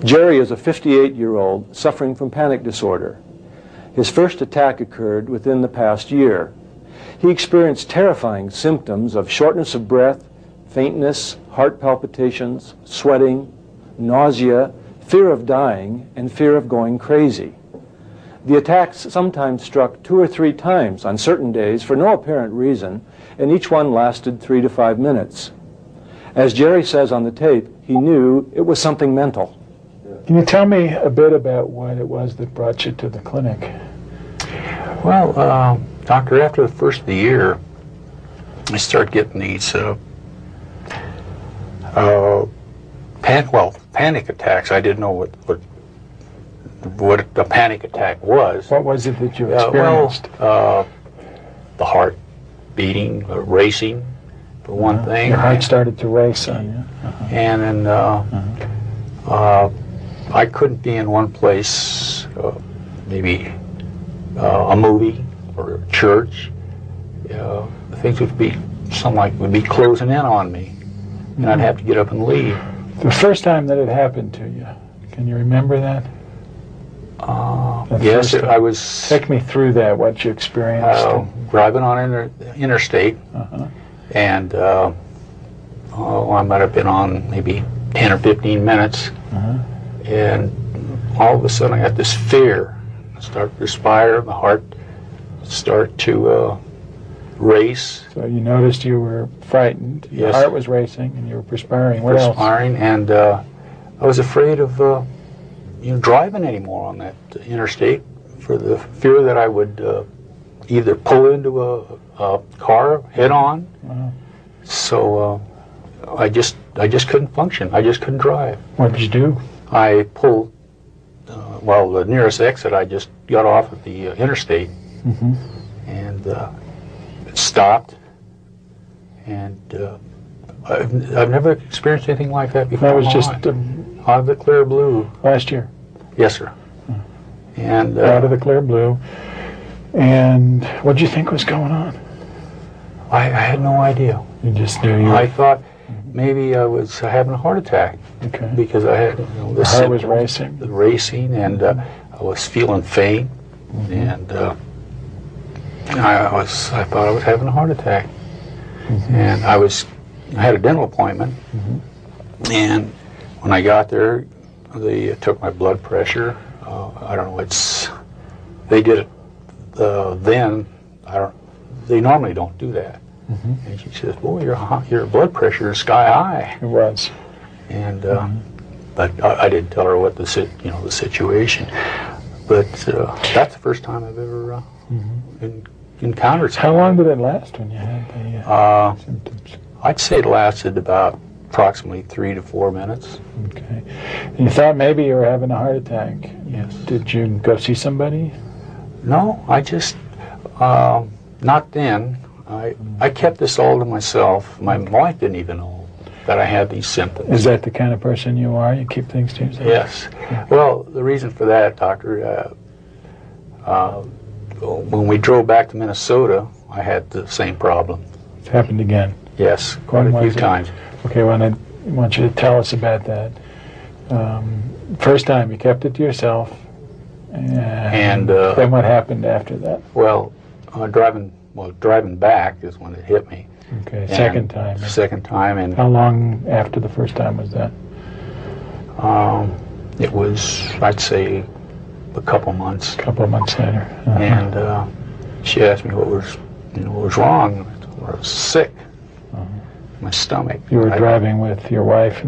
Jerry is a 58-year-old suffering from panic disorder. His first attack occurred within the past year. He experienced terrifying symptoms of shortness of breath, faintness, heart palpitations, sweating, nausea, fear of dying, and fear of going crazy. The attacks sometimes struck 2 or 3 times on certain days for no apparent reason, and each one lasted 3 to 5 minutes. As Jerry says on the tape, he knew it was something mental. Can you tell me a bit about what it was that brought you to the clinic? Well, doctor, after the first of the year, I started getting these panic attacks. I didn't know what a panic attack was. What was it that you experienced? The heart beating, racing, for one thing. Your heart started to race on you. And then I couldn't be in one place, maybe a movie or a church. Things would be, would be closing in on me, and I'd have to get up and leave. The first time that it happened to you, can you remember that? Yes, I was... Take me through that, what you experienced. Driving on interstate, and I might have been on maybe 10 or 15 minutes, and all of a sudden I got this fear. I started to perspire, the heart started to race. So you noticed you were frightened, your heart was racing, and you were perspiring. What else? Perspiring, and I was afraid of driving anymore on that interstate for the fear that I would either pull into a car head on. So I just couldn't function. I just couldn't drive. What did you do? I pulled, the nearest exit, I just got off at the interstate and stopped. And I've never experienced anything like that before. That was just out of the clear blue. Last year? Yes, sir. And out of the clear blue. And what did you think was going on? I had no idea. You just knew you... I thought maybe I was having a heart attack. Okay. Because I had the heart was racing. Racing, and I was feeling faint, and I thought I was having a heart attack. And I had a dental appointment, and when I got there, they took my blood pressure. I don't know. They did it then. They normally don't do that. And she says, "Boy, your blood pressure is sky high." It was. And but I didn't tell her what the situation. But that's the first time I've ever encountered something. How long did it last when you had the symptoms? I'd say it lasted about approximately 3 to 4 minutes. Okay. And you thought maybe you were having a heart attack. Yes. Did you go see somebody? No, I just not then. I kept this all to myself. My wife didn't even know that I had these symptoms. Is that the kind of person you are? You keep things to yourself? Yes. Yeah. Well, the reason for that, doctor, when we drove back to Minnesota, I had the same problem. It happened again? Yes, quite a few times. Okay, well, I want you to tell us about that. First time you kept it to yourself, and then what happened after that? Well, driving back is when it hit me. Okay, second time. Second time, and how long after the first time was that? It was, I'd say, a couple months. A couple of months later. And she asked me what was wrong. I was sick. My stomach. You were driving with your wife.